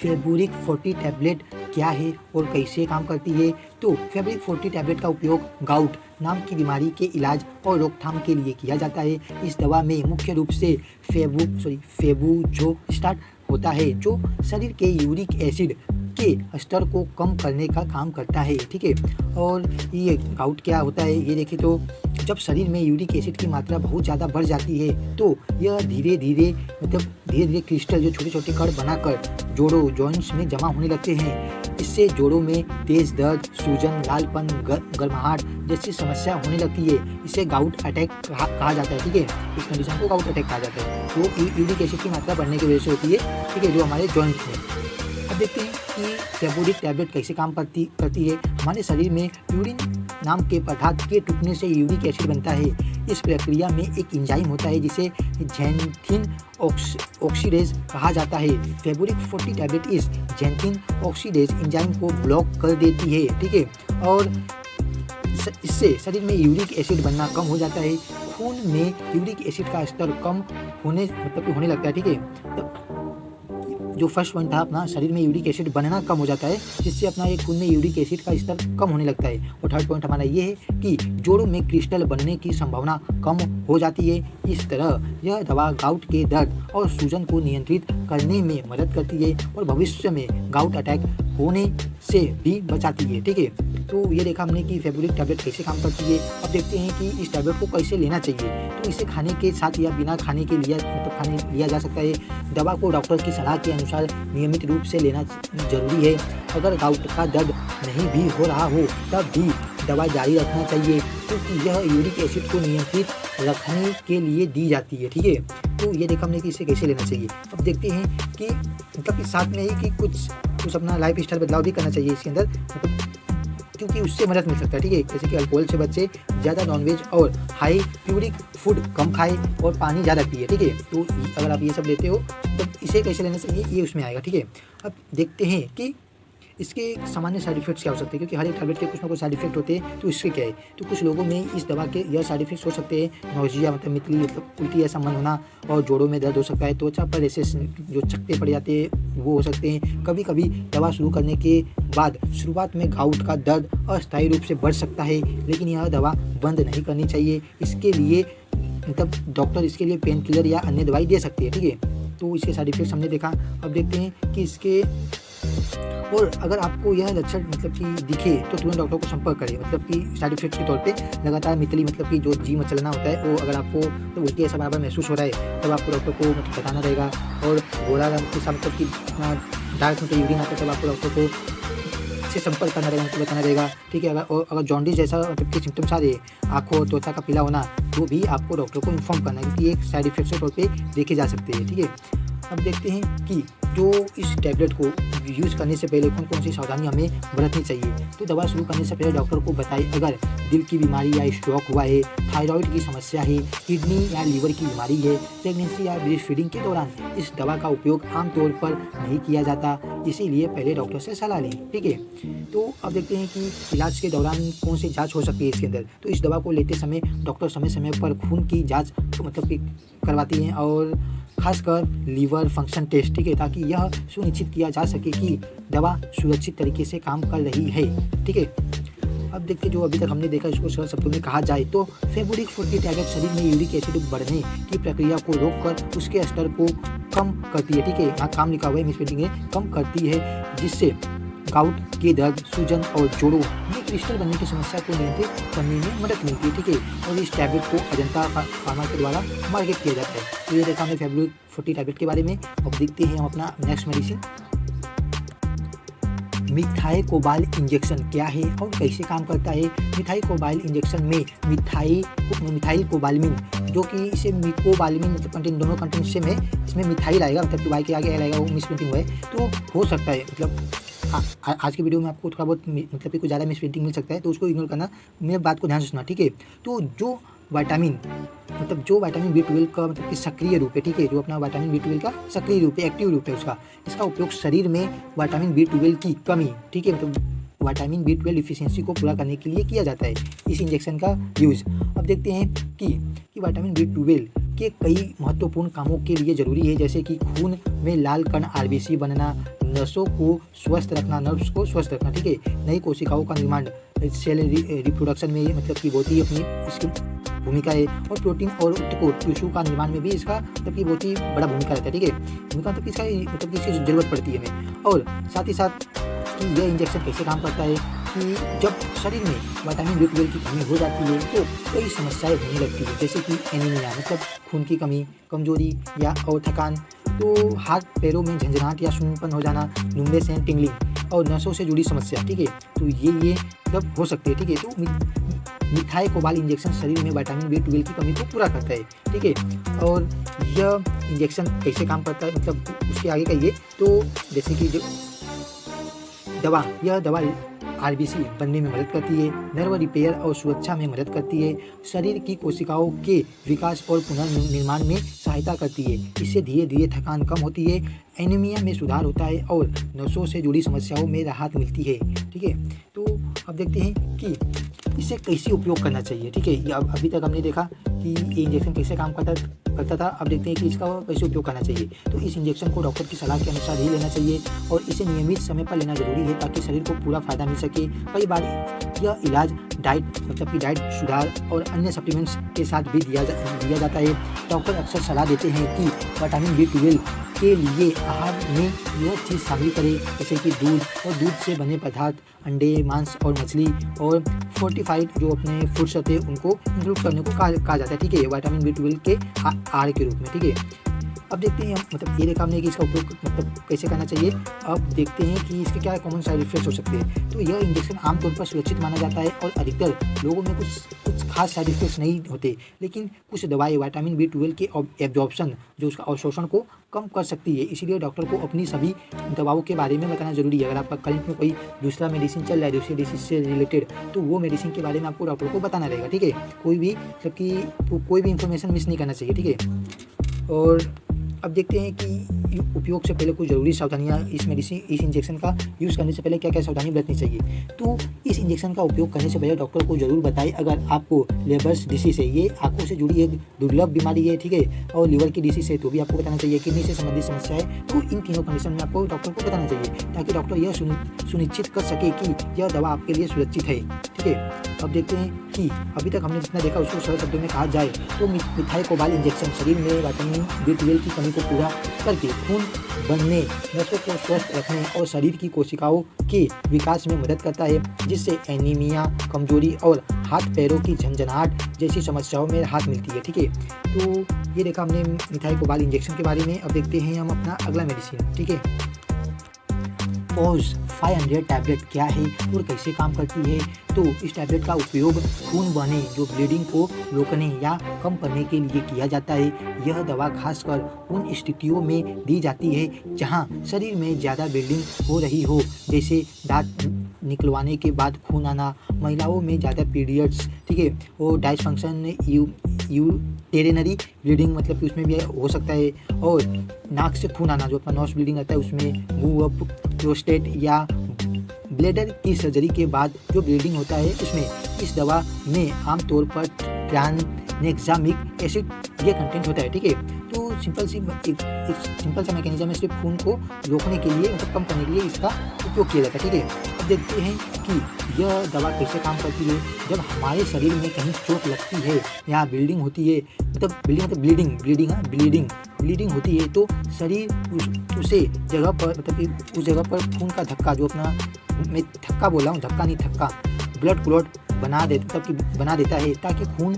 Feburic 40 tablet क्या है और कैसे काम करती है? तो फेबुरिक 40 टैबलेट का उपयोग गाउट नाम की बीमारी के इलाज और रोकथाम के लिए किया जाता है। इस दवा में मुख्य रूप से फेबुजोस्टाट होता है जो शरीर के यूरिक एसिड के स्तर को कम करने का काम करता है। ठीक है, और ये गाउट क्या होता है ये देखिए, तो जब शरीर में यूरिक एसिड की मात्रा बहुत ज़्यादा बढ़ जाती है तो यह धीरे धीरे क्रिस्टल जो छोटे छोटे कण बनाकर जोड़ों जॉइंट्स में जमा होने लगते हैं। इससे जोड़ों में तेज दर्द, सूजन, लालपन, गर्माहट जैसी समस्या होने लगती है। इसे गाउट अटैक कहा जाता है। ठीक है, इस कंडीशन को गाउट अटैक कहा जाता है। तो यूरिक एसिड की मात्रा बढ़ने की वजह से होती है। ठीक है, जो हमारे जॉइंट्स में। अब देखते हैं कि फेबुरिक टैबलेट कैसे काम करती है। हमारे शरीर में यूरिन नाम के पदार्थ के टूटने से यूरिक एसिड बनता है। इस प्रक्रिया में एक एंजाइम होता है जिसे ज़ैंथिन ऑक्सीडेज कहा जाता है। फेबुरिक 40 टैबलेट इस ज़ैंथिन ऑक्सीडेज एंजाइम को ब्लॉक कर देती है। ठीक है, और इससे शरीर में यूरिक एसिड बनना कम हो जाता है। खून में यूरिक एसिड का स्तर कम होने लगता है। ठीक है, तो जो फर्स्ट पॉइंट था अपना, शरीर में यूरिक एसिड बनना कम हो जाता है जिससे अपना ये खून में यूरिक एसिड का स्तर कम होने लगता है। और थर्ड पॉइंट हमारा ये है कि जोड़ों में क्रिस्टल बनने की संभावना कम हो जाती है। इस तरह यह दवा गाउट के दर्द और सूजन को नियंत्रित करने में मदद करती है और भविष्य में गाउट अटैक होने से भी बचाती है। ठीक है, तो ये देखा हमने कि फेबुरिक टैबलेट कैसे काम करती है। अब देखते हैं कि इस टैबलेट को कैसे लेना चाहिए। तो इसे खाने के साथ या बिना खाने के लिया जा सकता है। दवा को डॉक्टर की सलाह के अनुसार नियमित रूप से लेना जरूरी है। अगर गाउट का दर्द नहीं भी हो रहा हो तब भी दवा जारी रखना चाहिए क्योंकि यह यूरिक एसिड को नियंत्रित रखने के लिए दी जाती है। ठीक है, तो ये देखा हमने कि इसे कैसे लेना चाहिए। अब देखते हैं कि मतलब साथ में ही कि कुछ अपना लाइफ स्टाइल बदलाव भी करना चाहिए इसके अंदर, मतलब क्योंकि उससे मदद मिल सकता है। ठीक है, जैसे कि अल्कोहल से बचे, ज़्यादा नॉनवेज और हाई प्यूरिक फूड कम खाए और पानी ज़्यादा पिए। ठीक है, तो अगर आप ये सब लेते हो तो इसे कैसे लेना चाहिए ये उसमें आएगा। ठीक है, अब देखते हैं कि इसके सामान्य साइड इफेक्ट्स क्या हो सकते हैं, क्योंकि हर एक टैबलेट के कुछ ना कुछ साइड इफेक्ट होते हैं। तो इसके क्या है, तो कुछ लोगों में इस दवा के यह साइड इफेक्ट्स हो सकते हैं। नौजिया मतलब मितली मतलब उल्टी ऐसा मन होना और जोड़ों में दर्द हो सकता है। त्वचा पर ऐसे जो चकत्ते पड़ जाते हैं वो हो सकते हैं। कभी कभी दवा शुरू करने के बाद शुरुआत में गाउट का दर्द अस्थायी रूप से बढ़ सकता है, लेकिन यह दवा बंद नहीं करनी चाहिए। इसके लिए मतलब डॉक्टर इसके लिए पेन किलर या अन्य दवाई दे सकती है। ठीक है, तो इसके साइड इफेक्ट्स हमने देखा। अब देखते हैं कि इसके और अगर आपको यह लक्षण मतलब कि दिखे तो तुरंत डॉक्टर को संपर्क करें। मतलब कि साइड इफेक्ट्स के तौर पे लगातार मितली मतलब कि जो जी मचलना होता है वो अगर आपको तो उल्टी ऐसा बार महसूस हो रहा है तब आपको डॉक्टर को मतलब बताना रहेगा। और घोड़ा रंग के मतलब कि डार्क मतलब यूरिन आता है तब आपको डॉक्टर को से संपर्क करना रहेगा, उनको बताना रहेगा। ठीक है, अगर जॉन्डिस जैसा मतलब कि सिम्टम्स आ रहे आँखों त्वचा का पीला होना तो भी आपको डॉक्टर को इन्फॉर्म करना है क्योंकि एक साइड इफेक्ट्स के तौर पर देखे जा सकते हैं। ठीक है, अब देखते हैं कि जो इस टैबलेट को यूज़ करने से पहले कौन कौन सी सावधानी हमें बरतनी चाहिए। तो दवा शुरू करने से पहले डॉक्टर को बताएं अगर दिल की बीमारी या स्ट्रोक हुआ है, थायराइड की समस्या है, किडनी या लीवर की बीमारी है, प्रेगनेंसी या ब्रेस्ट फीडिंग के दौरान इस दवा का उपयोग आमतौर पर नहीं किया जाता, इसीलिए पहले डॉक्टर से सलाह लें। ठीक है, तो अब देखते हैं कि इलाज के दौरान कौन सी जाँच हो सकती है इसके अंदर। तो इस दवा को लेते समय डॉक्टर समय समय पर खून की जाँच मतलब कि करवाती हैं और खासकर लीवर फंक्शन टेस्ट। ठीक है, ताकि यह सुनिश्चित किया जा सके कि दवा सुरक्षित तरीके से काम कर रही है। ठीक है, अब देखते जो अभी तक हमने देखा इसको सरल शब्दों में कहा जाए तो फेबुरिक 40 टैबलेट शरीर में यूरिक एसिड बढ़ने की प्रक्रिया को रोककर उसके स्तर को कम करती है। ठीक है, यहाँ काम लिखा हुआ है मिसप्रिंटिंग है, कम करती है जिससे गाउट के दर्द, सूजन और जोड़ों में क्रिस्टल बनने की समस्या को नियंत्रित करने में मदद मिलती है। ठीक है, और इस टैबलेट को अजंता फार्मा के द्वारा मार्केट किया जाता है। तो ये देखा हमने फेबुरिक 40 टैबलेट के बारे में। अब देखते हैं हम अपना नेक्स्ट मेडिसिन। मिथाइकोबाल इंजेक्शन क्या है और कैसे काम करता है। मिथाइकोबाल इंजेक्शन में मिथाइल कोबालमिन जो कि इसे मिकोबालमिन मतलब कंटेंट दोनों कंटेंट सेम है, इसमें मिथाइल आएगा मतलब कि वाई के आगे एल आएगा, वो मिसप्रिंटिंग हुआ है तो हो सकता है मतलब आज की वीडियो में आपको थोड़ा बहुत मतलब कि कुछ ज़्यादा मिसप्रिंटिंग मिल सकता है तो उसको इग्नोर करना, मेरे बात को ध्यान से सुनना। ठीक है, तो जो विटामिन B12 का मतलब कि सक्रिय रूप है। ठीक है, जो अपना विटामिन B12 का सक्रिय रूप है, एक्टिव रूप है इसका उपयोग शरीर में विटामिन B12 की कमी, ठीक है मतलब विटामिन B12 डिफिशियंसी को पूरा करने के लिए किया जाता है इस इंजेक्शन का यूज़। अब देखते हैं कि विटामिन B12 के कई महत्वपूर्ण कामों के लिए ज़रूरी है, जैसे कि खून में लाल कण RBC बनना, नसों को स्वस्थ रखना, नर्व्स को स्वस्थ रखना, ठीक है। नई कोशिकाओं का निर्माण, सेल रिप्रोडक्शन में मतलब कि बहुत ही अपनी इसकी भूमिका है। और प्रोटीन और ऊतकों, टिश्यू का निर्माण में भी इसका मतलब कि बहुत ही बड़ा भूमिका रहता है, ठीक है। भूमिका मतलब इसका मतलब इसकी ज़रूरत पड़ती है हमें। और साथ ही साथ कि यह इंजेक्शन कैसे काम करता है कि जब शरीर में विटामिन B12 की कमी हो जाती है तो कई समस्याएं होने लगती है, जैसे कि एनीमिया मतलब खून की कमी, कमजोरी या और थकान, तो हाथ पैरों में झंझनाहट या सुन्नपन हो जाना, लंबे से टिंगलिंग और नसों से जुड़ी समस्या, ठीक है। तो ये मतलब हो सकती है, ठीक है। तो मिथाइल कोबाल इंजेक्शन शरीर में विटामिन B12 की कमी को पूरा करता है, ठीक है। और यह इंजेक्शन कैसे काम करता है मतलब उसके आगे का ये, तो जैसे कि जो यह दवा RBC बनने में मदद करती है, नर्व रिपेयर और सुरक्षा में मदद करती है, शरीर की कोशिकाओं के विकास और पुनर्निर्माण में सहायता करती है। इससे धीरे धीरे थकान कम होती है, एनीमिया में सुधार होता है और नसों से जुड़ी समस्याओं में राहत मिलती है, ठीक है। तो अब देखते हैं कि इसे कैसे उपयोग करना चाहिए, ठीक है। अभी तक हमने देखा कि ये इंजेक्शन कैसे काम करता था। अब देखते हैं कि इसका कैसे उपयोग करना चाहिए। तो इस इंजेक्शन को डॉक्टर की सलाह के अनुसार ही लेना चाहिए और इसे नियमित समय पर लेना जरूरी है ताकि शरीर को पूरा फायदा मिल सके। कई बार यह इलाज डाइट मतलब कि डाइट सुधार और अन्य सप्लीमेंट्स के साथ भी दिया जाता है। डॉक्टर अक्सर सलाह देते हैं कि विटामिन B12 के लिए आहार में यह चीज़ शामिल करें, जैसे कि दूध और दूध से बने पदार्थ, अंडे, मांस और मछली, और फोर्टिफाइड जो अपने फूड्स होते हैं उनको इंक्लूड करने को कहा जाता है, ठीक है, विटामिन B12 के आहार के रूप में, ठीक है। अब देखते हैं मतलब ये देखा हमने कि इसका उपयोग मतलब कैसे करना चाहिए। अब देखते हैं कि इसके क्या कॉमन साइड इफेक्ट्स हो सकते हैं। तो यह इंजेक्शन आमतौर पर सुरक्षित माना जाता है और अधिकतर लोगों में कुछ खास साइड इफेक्ट्स नहीं होते, लेकिन कुछ दवाएं विटामिन B12 के एब्जॉर्प्शन जो उसका अवशोषण को कम कर सकती है। इसीलिए डॉक्टर को अपनी सभी दवाओं के बारे में बताना जरूरी है। अगर आपका करंट में कोई दूसरा मेडिसिन चल रहा है दूसरी डिसीज से रिलेटेड, तो वो मेडिसिन के बारे में आपको डॉक्टर को बताना रहेगा, ठीक है। कोई भी इन्फॉर्मेशन मिस नहीं करना चाहिए, ठीक है। और अब देखते हैं कि उपयोग से पहले कुछ ज़रूरी सावधानियाँ इस इंजेक्शन का यूज़ करने से पहले क्या क्या सावधानी बरतनी चाहिए। तो इस इंजेक्शन का उपयोग करने से पहले डॉक्टर को ज़रूर बताएं अगर आपको लेबर्स डिसीज है, ये आंखों से जुड़ी एक दुर्लभ बीमारी है, ठीक है, और लिवर की डिसीज है तो भी आपको बताना चाहिए। किडनी से संबंधित समस्या है तो इन तीनों कंडीशन में आपको डॉक्टर को बताना चाहिए ताकि डॉक्टर यह सुनिश्चित कर सके कि यह दवा आपके लिए सुरक्षित है, ठीक है। अब देखते हैं कि अभी तक हमने जितना देखा उसको सरल शब्दों में कहा जाए तो मिथाइल कोबाल इंजेक्शन शरीर में विटामिन B12 की कमी को पूरा करके खून बनने, नसों को स्वस्थ रखने और शरीर की कोशिकाओं के विकास में मदद करता है, जिससे एनीमिया, कमजोरी और हाथ पैरों की झंझनाहट जैसी समस्याओं में राहत मिलती है, ठीक है। तो ये देखा हमने मिथाइल कोबाल इंजेक्शन के बारे में। अब देखते हैं हम अपना अगला मेडिसिन, ठीक है। पॉज 500 टैबलेट क्या है और कैसे काम करती है। तो इस टैबलेट का उपयोग खून बहने जो ब्लीडिंग को रोकने या कम करने के लिए किया जाता है। यह दवा खासकर उन स्थितियों में दी जाती है जहां शरीर में ज़्यादा ब्लीडिंग हो रही हो, जैसे दांत निकलवाने के बाद खून आना, महिलाओं में ज़्यादा पीरियड्स, ठीक है, और डायस्फंक्शन यूटेरिनरी ब्लीडिंग मतलब कि उसमें भी हो सकता है, और नाक से खून आना जो अपना नॉस ब्लीडिंग आता है उसमें, मूव अप प्रोस्टेट या ब्लैडर की सर्जरी के बाद जो ब्लीडिंग होता है उसमें। इस दवा में आमतौर पर ट्रांनेक्सामिक एसिड ये कंटेंट होता है, ठीक है। तो सिंपल सा मैकेनिज्म है, सिर्फ खून को रोकने के लिए मतलब कम करने के लिए इसका उपयोग किया जाता है, ठीक है। अब देखते हैं कि यह दवा कैसे काम करती है। जब हमारे शरीर में कहीं चोट लगती है या ब्लीडिंग होती है, मतलब ब्लीडिंग होती है तो शरीर उसे जगह पर मतलब कि उस जगह पर खून का धक्का जो अपना, मैं धक्का बोल रहा हूँ, धक्का नहीं थक्का, ब्लड क्लॉट बना देता है ताकि खून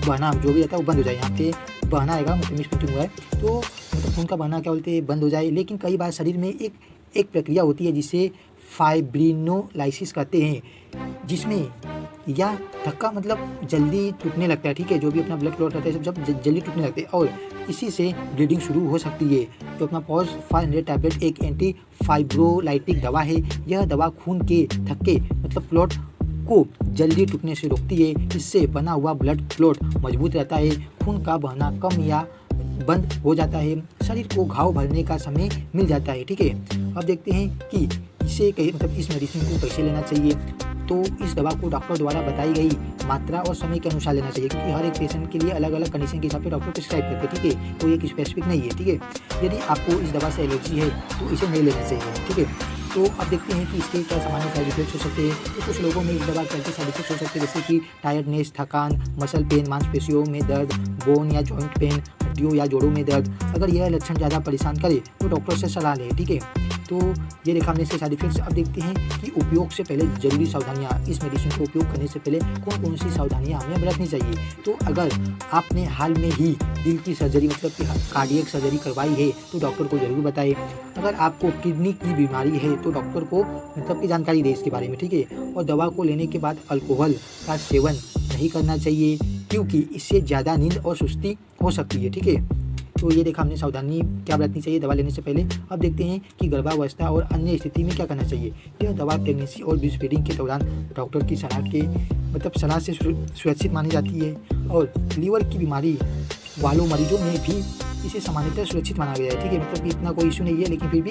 बहना जो भी रहता है वो बंद हो जाए। यहाँ पे बहना रहेगा मतलब मिसप्रिंटिंग हुआ है तो मतलब खून का बहना क्या बोलते हैं बंद हो जाए। लेकिन कई बार शरीर में एक प्रक्रिया होती है जिसे फाइब्रिनोलाइसिस कहते हैं, जिसमें या धक्का मतलब जल्दी टूटने लगता है, ठीक है, जो भी अपना ब्लड क्लॉट रहता है सब जल्दी टूटने लगते हैं और इसी से ब्लीडिंग शुरू हो सकती है। तो अपना पॉज 500 टैबलेट एक एंटी फाइब्रोलाइटिक दवा है। यह दवा खून के थक्के मतलब क्लॉट को जल्दी टूटने से रोकती है। इससे बना हुआ ब्लड क्लॉट मजबूत रहता है, खून का बहना कम या बंद हो जाता है, शरीर को घाव भरने का समय मिल जाता है, ठीक है। अब देखते हैं कि इसे मतलब इस मेडिसिन को कैसे लेना चाहिए। तो इस दवा को डॉक्टर द्वारा बताई गई मात्रा और समय के अनुसार लेना चाहिए, क्योंकि हर एक पेशेंट के लिए अलग अलग कंडीशन के हिसाब से डॉक्टर प्रिस्क्राइब करते हैं, ठीक है। तो ये स्पेसिफिक नहीं है, ठीक है। यदि आपको इस दवा से एलर्जी है तो इसे नहीं लेना चाहिए, ठीक है। तो अब देखते हैं कि इसके क्या सामान्य साइड इफेक्ट्स हो सकते हैं। तो कुछ लोगों में इस दवा के साइड इफेक्ट्स हो सकते हैं, जैसे कि टायर्डनेस, थकान, मसल पेन, मांसपेशियों में दर्द, बोन या जॉइंट पेन, हड्डियों या जोड़ों में दर्द। अगर यह लक्षण ज़्यादा परेशान करे तो डॉक्टर से सलाह लें, ठीक है। तो ये देखा हमने इसके साइड इफेक्ट्स। अब देखते हैं कि उपयोग से पहले जरूरी सावधानियाँ। इस मेडिसिन को उपयोग करने से पहले कौन कौन सी सावधानियाँ हमें बरतनी चाहिए। तो अगर आपने हाल में ही दिल की सर्जरी मतलब कि कार्डियक सर्जरी करवाई है तो डॉक्टर को ज़रूर बताएं। अगर आपको किडनी की बीमारी है तो डॉक्टर को मतलब की जानकारी दें इसके बारे में, ठीक है। और दवा को लेने के बाद अल्कोहल का सेवन नहीं करना चाहिए, क्योंकि इससे ज़्यादा नींद और सुस्ती हो सकती है, ठीक है। तो ये देखा हमने सावधानी क्या बरतनी चाहिए दवा लेने से पहले। अब देखते हैं कि गर्भावस्था और अन्य स्थिति में क्या करना चाहिए। यह दवा प्रेगनेंसी और ब्रेस्ट फीडिंग के दौरान डॉक्टर की सलाह से सुरक्षित मानी जाती है। और लीवर की बीमारी वालों मरीजों में भी इसे सामान्यतः सुरक्षित माना गया है, ठीक है। मतलब कि इतना कोई इशू नहीं है, लेकिन फिर भी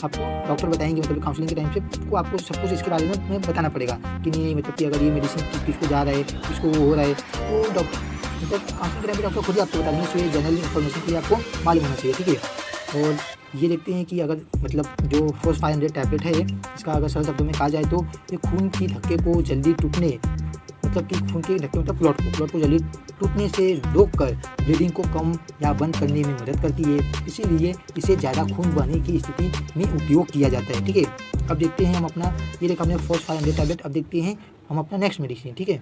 आपको डॉक्टर बताएंगे, मतलब काउंसलिंग के टाइम से आपको सब कुछ इसके बारे में बताना पड़ेगा कि नहीं, मतलब कि अगर ये मेडिसिन किसको जा रहा है, किसको वो हो रहा है, तो डॉक्टर मतलब काउंसलिंग के टाइम पे डॉक्टर खुद ही आपको बता देंगे। सो ये जनरल इन्फॉर्मेशन के लिए आपको मालूम होना चाहिए, ठीक है। और ये देखते हैं कि अगर मतलब जो फोर्स 500 टैबलेट है, इसका अगर सरल शब्दों में कहा जाए तो ये खून की धक्के को जल्दी टूटने मतलब कि खून के धक्के मतलब क्लॉट को जल्दी टूटने से रोककर ब्लीडिंग को कम या बंद करने में मदद करती है। इसीलिए इसे ज़्यादा खून बहने की स्थिति में उपयोग किया जाता है, ठीक है। अब देखते हैं हम अपना, ये देखा हमने फोर्स 500 टैबलेट। अब देखते हैं हम अपना नेक्स्ट मेडिसिन, ठीक है।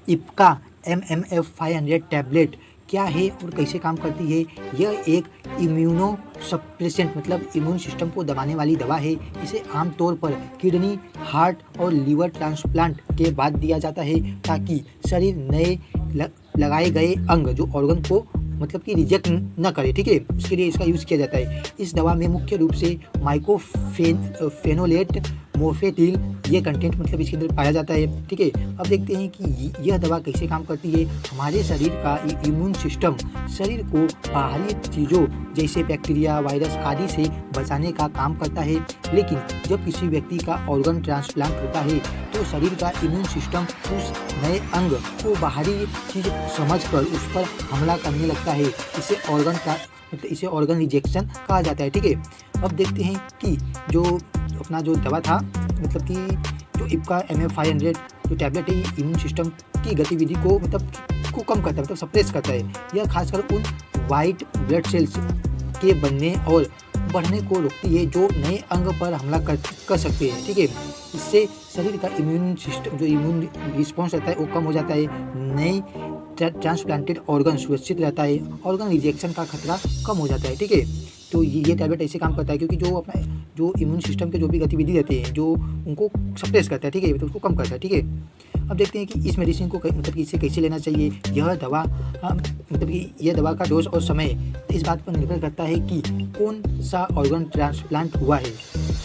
इप्का MMF 500 टैबलेट क्या है और कैसे काम करती है। यह एक इम्यूनो सप्रेसेंट मतलब इम्यून सिस्टम को दबाने वाली दवा है। इसे आमतौर पर किडनी, हार्ट और लीवर ट्रांसप्लांट के बाद दिया जाता है, ताकि शरीर नए लगाए गए अंग जो ऑर्गन को मतलब कि रिजेक्ट न करे, ठीक है। उसके लिए इसका यूज़ किया जाता है। इस दवा में मुख्य रूप से माइकोफेनोलेट, मोर्फेटिल ये कंटेंट मतलब इसके अंदर पाया जाता है, ठीक है। अब देखते हैं कि यह दवा कैसे काम करती है। हमारे शरीर का इम्यून सिस्टम शरीर को बाहरी चीज़ों जैसे बैक्टीरिया, वायरस आदि से बचाने का काम करता है, लेकिन जब किसी व्यक्ति का ऑर्गन ट्रांसप्लांट होता है तो शरीर का इम्यून सिस्टम उस नए अंग को बाहरी चीज़ समझकर उस पर हमला करने लगता है। इसे ऑर्गन रिजेक्शन कहा जाता है, ठीक है। अब देखते हैं कि जो दवा था मतलब कि जो इप्का MF 500 जो टैबलेट है, इम्यून सिस्टम की गतिविधि को कम करता है, मतलब सप्रेस करता है। यह खासकर उन वाइट ब्लड सेल्स के बनने और बढ़ने को रोकती है जो नए अंग पर हमला कर सकते हैं, ठीक है। इससे शरीर का इम्यून सिस्टम जो इम्यून रिस्पॉन्स रहता है वो कम हो जाता है। नए ट्रांसप्लांटेड ऑर्गन सुरक्षित रहता है, ऑर्गन रिजेक्शन का खतरा कम हो जाता है, ठीक है। तो ये टैबलेट ऐसे काम करता है क्योंकि जो इम्यून सिस्टम के जो भी गतिविधि रहती है जो उनको सप्रेस करता है, ठीक है, तो उसको कम करता है, ठीक है। अब देखते हैं कि इस मेडिसिन को मतलब कि इसे कैसे लेना चाहिए। यह दवा मतलब कि यह दवा का डोज और समय इस बात पर निर्भर करता है कि कौन सा ऑर्गन ट्रांसप्लांट हुआ है,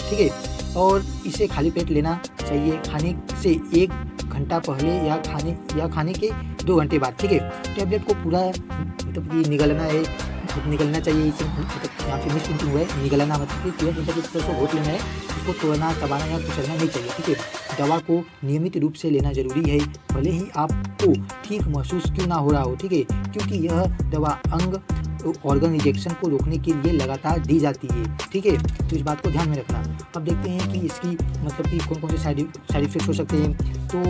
ठीक है। और इसे खाली पेट लेना चाहिए, खाने से 1 घंटा पहले या खाने के 2 घंटे बाद, ठीक है। टैबलेट को पूरा मतलब कि निगलना चाहिए। इसे मतलब यहाँ पे मिस प्रिंटिंग हुआ है, निगलना मतलब कि पूरा को घोट लेना है, उसको तोड़ना, चबाना या कुचलना नहीं चाहिए, ठीक है। दवा को नियमित रूप से लेना जरूरी है, भले ही आपको ठीक महसूस क्यों ना हो रहा हो, ठीक है, क्योंकि यह दवा ऑर्गन रिजेक्शन को रोकने के लिए लगातार दी जाती है, ठीक है। तो इस बात को ध्यान में रखना। अब देखते हैं कि इसकी मतलब कि कौन कौन से साइड इफेक्ट्स हो सकते हैं। तो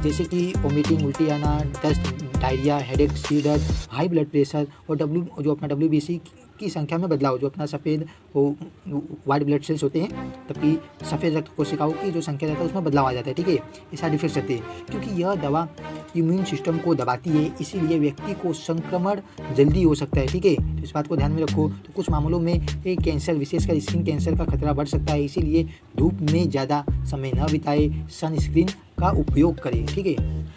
जैसे कि वोमिटिंग, उल्टी आना, दस्त, डायरिया, हेडेक, सिर दर्द, हाई ब्लड प्रेशर और WBC की संख्या में बदलाव, जो अपना सफ़ेद वाइट ब्लड सेल्स होते हैं तभी सफ़ेद रक्त कोशिकाओं की जो संख्या रहता है उसमें बदलाव आ जाता है, ठीक है। ये साइड इफेक्ट्स रहते हैं क्योंकि यह दवा इम्यून सिस्टम को दबाती है, इसीलिए व्यक्ति को संक्रमण जल्दी हो सकता है, ठीक है। तो इस बात को ध्यान में रखो। तो कुछ मामलों में कैंसर, विशेषकर स्किन कैंसर का खतरा बढ़ सकता है, इसीलिए धूप में ज़्यादा समय न बिताए, सनस्क्रीन का उपयोग करें, ठीक है।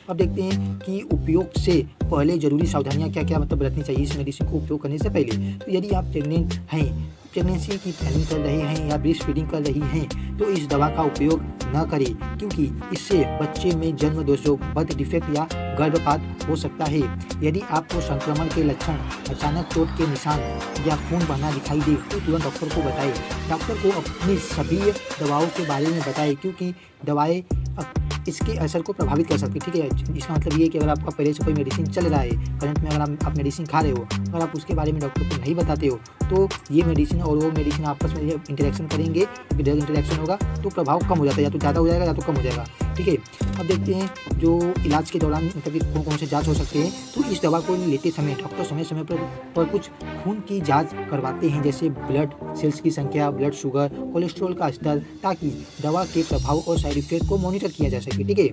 अब देखते हैं कि उपयोग से पहले जरूरी सावधानियां क्या क्या मतलब बरतनी चाहिए इस मेडिसिन को उपयोग करने से पहले। तो यदि आप प्रेग्नेंट हैं, प्रेगनेंसी की प्लानिंग कर रहे हैं या ब्रेस्ट फीडिंग कर रही हैं तो इस दवा का उपयोग न करें, क्योंकि इससे बच्चे में जन्म दोषों, बर्थ डिफेक्ट या गर्भपात हो सकता है। यदि आपको संक्रमण के लक्षण, अचानक चोट के निशान या खून बहना दिखाई दे तो तुरंत डॉक्टर को बताएं। डॉक्टर को अपनी सभी दवाओं के बारे में बताएं, क्योंकि दवाएं इसके असर को प्रभावित कर सकती है। ठीक है, इसका मतलब ये है कि अगर आपका पहले से कोई मेडिसिन चल रहा है, करंट में अगर आप मेडिसिन खा रहे हो, अगर आप उसके बारे में डॉक्टर को नहीं बताते हो, तो ये मेडिसिन और वो मेडिसिन आपस में इंटरेक्शन करेंगे, ड्रग इंटरेक्शन होगा तो प्रभाव कम हो जाता है, या तो ज़्यादा हो जाएगा या तो कम हो जाएगा। ठीक है, अब देखते हैं जो इलाज के दौरान मतलब कि कौन कौन से जाँच हो सकते हैं। तो इस दवा को लेते समय डॉक्टर समय समय पर कुछ खून की जाँच करवाते हैं, जैसे ब्लड सेल्स की संख्या, ब्लड शुगर, कोलेस्ट्रॉल का स्तर, ताकि दवा के प्रभाव और साइड इफेक्ट को मॉनिटर किया जा सके। ठीक है,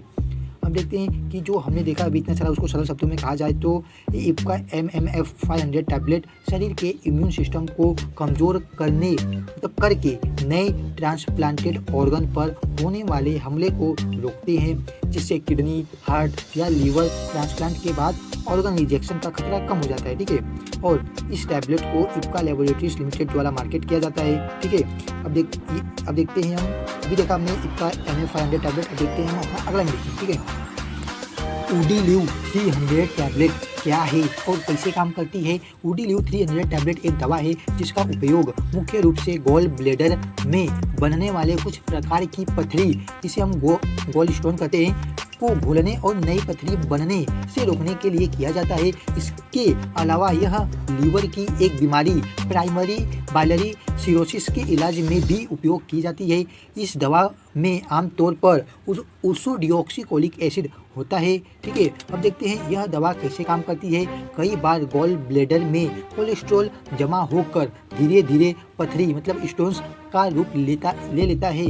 अब देखते हैं कि जो हमने देखा अभी इतना सारा, उसको सरल शब्दों में कहा जाए तो इप्का MMF 500 टैबलेट शरीर के इम्यून सिस्टम को कमज़ोर करने मतलब करके नए ट्रांसप्लांटेड ऑर्गन पर होने वाले हमले को रोकते हैं, जिससे किडनी, हार्ट या लीवर ट्रांसप्लांट के बाद ऑर्गन रिजेक्शन का खतरा कम हो जाता है। ठीक है, और इस टैबलेट को इप्का लैबोरेटरीज लिमिटेड द्वारा मार्केट किया जाता है। ठीक है, अब देखते हैं हम, अभी देखा हमने इप्का MMF 500 टैबलेट, अब देखते हैं हम अपना अगला मेडिसिन। ठीक है, उडील्यू 300 टैबलेट क्या है और कैसे काम करती है। उडील्यू 300 टैबलेट एक दवा है जिसका उपयोग मुख्य रूप से गॉल ब्लैडर में बनने वाले कुछ प्रकार की पथरी, जिसे हम गॉल स्टोन कहते हैं, को घोलने और नई पथरी बनने से रोकने के लिए किया जाता है। इसके अलावा यह लीवर की एक बीमारी प्राइमरी बाइलरी सिरोसिस के इलाज में भी उपयोग की जाती है। इस दवा में आमतौर पर उर्सोडिऑक्सीकोलिक एसिड होता है। ठीक है, अब देखते हैं यह दवा कैसे काम करती है। कई बार गॉल ब्लैडर में कोलेस्ट्रॉल जमा होकर धीरे धीरे पथरी मतलब स्टोन्स का रूप ले लेता है।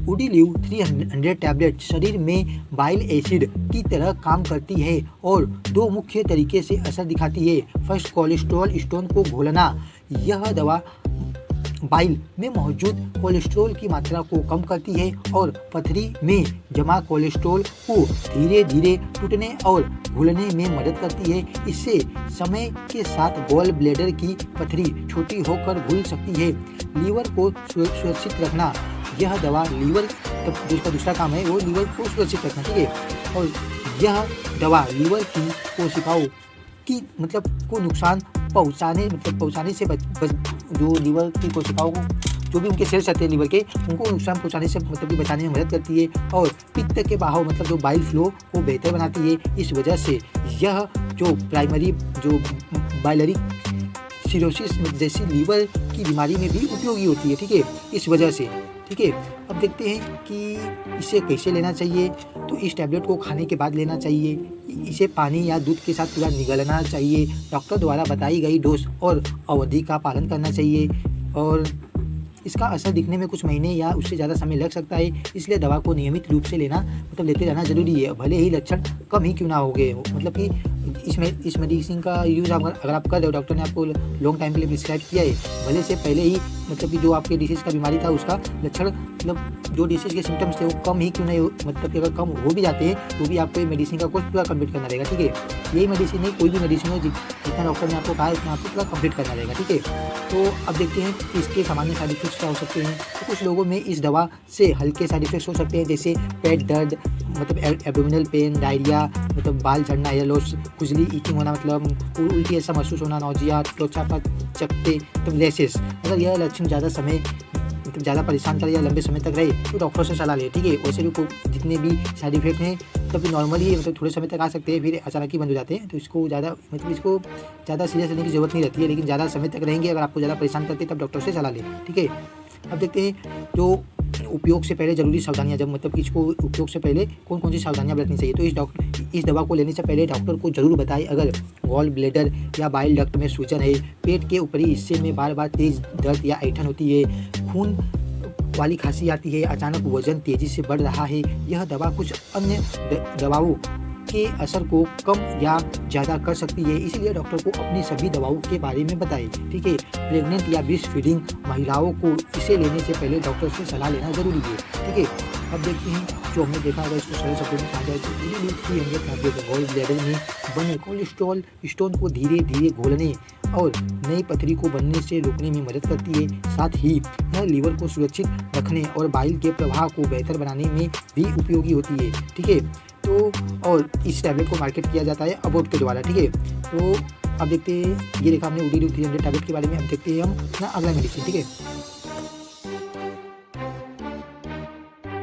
उडील्यू 300 टैबलेट शरीर में बाइल एसिड की तरह काम करती है और दो मुख्य तरीके से असर दिखाती है। फर्स्ट, कोलेस्ट्रॉल स्टोन को घोलना। यह दवा बाइल में मौजूद कोलेस्ट्रॉल की मात्रा को कम करती है और पथरी में जमा कोलेस्ट्रॉल को धीरे धीरे टूटने और घुलने में मदद करती है। इससे समय के साथ गॉल ब्लैडर की पथरी छोटी होकर घुल सकती है। लीवर को सुरक्षित रखना। यह दवा लीवर जो इसका दूसरा काम है वो लीवर को सुरक्षित रखना। ठीक है, और यह दवा लीवर की कोशिकाओं की मतलब को नुकसान पहुंचाने से जो लीवर की कोशिकाओं को जो भी उनके सेल्स रहते हैं लीवर के, उनको नुकसान पहुंचाने से मतलब कि बचाने में मदद करती है और पित्त के बहाव मतलब जो बाइल फ्लो को बेहतर बनाती है। इस वजह से यह जो प्राइमरी जो बाइलरी सिरोसिस जैसी लीवर की बीमारी में भी उपयोगी होती है। ठीक है, इस वजह से। ठीक है, अब देखते हैं कि इसे कैसे लेना चाहिए। तो इस टैबलेट को खाने के बाद लेना चाहिए। इसे पानी या दूध के साथ पूरा निगलना चाहिए। डॉक्टर द्वारा बताई गई डोज और अवधि का पालन करना चाहिए और इसका असर दिखने में कुछ महीने या उससे ज़्यादा समय लग सकता है, इसलिए दवा को नियमित रूप से लेना मतलब लेते रहना जरूरी है, भले ही लक्षण कम ही क्यों ना हो गए। मतलब कि इस मेडिसिन का यूज़ अगर आप कर रहे हो, डॉक्टर ने आपको लॉन्ग टाइम के लिए प्रिस्क्राइब किया है, भले से पहले ही मतलब कि जो आपके डिसीज़ का बीमारी था उसका लक्षण मतलब जो डिसीज़ के सिम्टम्स थे वो कम ही क्यों नहीं मतलब कि अगर कम हो भी जाते हैं तो भी आपको ये मेडिसिन का कोर्स पूरा कंप्लीट करना रहेगा। ठीक है, यही मेडिसिन नहीं, कोई भी मेडिसिन हो जितना डॉक्टर ने आपको कहा है उतना आपको पूरा कंप्लीट करना रहेगा। ठीक है, तो अब देखते हैं कि इसके सामान्य साइड इफेक्ट्स क्या हो सकते हैं। तो कुछ लोगों में इस दवा से हल्के साइड इफेक्ट्स हो सकते हैं, जैसे पेट दर्द मतलब एब्डोमिनल पेन, डायरिया मतलब बाल झड़ना, हेयर लॉस, खुजली, ईचिंग होना मतलब उल्टी ऐसा महसूस होना, नौजिया, त्वचा पर चकते मतलब रैशेस। अगर यह लक्षण ज़्यादा समय मतलब ज़्यादा परेशान करे या लंबे समय तक रहे तो डॉक्टर से सलाह ले। ठीक है, वैसे भी जितने भी साइड इफेक्ट हैं तब नॉर्मली मतलब थोड़े समय तक आ सकते हैं, फिर अचानक ही बंद हो जाते हैं, तो इसको ज़्यादा सीरियस लेने की ज़रूरत नहीं रहती है, लेकिन ज़्यादा समय तक रहेंगे अगर आपको ज़्यादा परेशान करते हैं तब डॉक्टर से सलाह लें। ठीक है, अब देखते हैं जो उपयोग से पहले जरूरी सावधानियां, जब मतलब कि इसको उपयोग से पहले कौन कौन सी सावधानियां बरतनी चाहिए। तो इस दवा को लेने से पहले डॉक्टर को जरूर बताएं अगर गॉल ब्लैडर या बाइल डक्ट में सूजन है, पेट के ऊपरी हिस्से में बार बार तेज दर्द या ऐंठन होती है, खून वाली खांसी आती है, अचानक वजन तेजी से बढ़ रहा है। यह दवा कुछ अन्य दवाओं के असर को कम या ज़्यादा कर सकती है, इसलिए डॉक्टर को अपनी सभी दवाओं के बारे में बताएं। ठीक है, प्रेग्नेंट या ब्रेस्ट फीडिंग महिलाओं को इसे लेने से पहले डॉक्टर से सलाह लेना जरूरी है। ठीक है, अब देखते हैं जो हमने देखा होगा इसको सरल शब्दों में कहा जाए तो उडील्यू 300 टैबलेट गॉल ब्लैडर में बने कोलेस्ट्रॉल स्टोन को धीरे धीरे घोलने और नई पथरी को बनने से रोकने में मदद करती है। साथ ही यह लीवर को सुरक्षित रखने और बाइल के प्रवाह को बेहतर बनाने में भी उपयोगी होती है। ठीक है, तो और इस टैबलेट को मार्केट किया जाता है अबोट के द्वारा। ठीक है, तो अब देखते हैं, ये देखा हमने उडील्यू 300 टैबलेट के बारे में। अब देखते हैं हम अपना अगला मेडिसिन। ठीक है,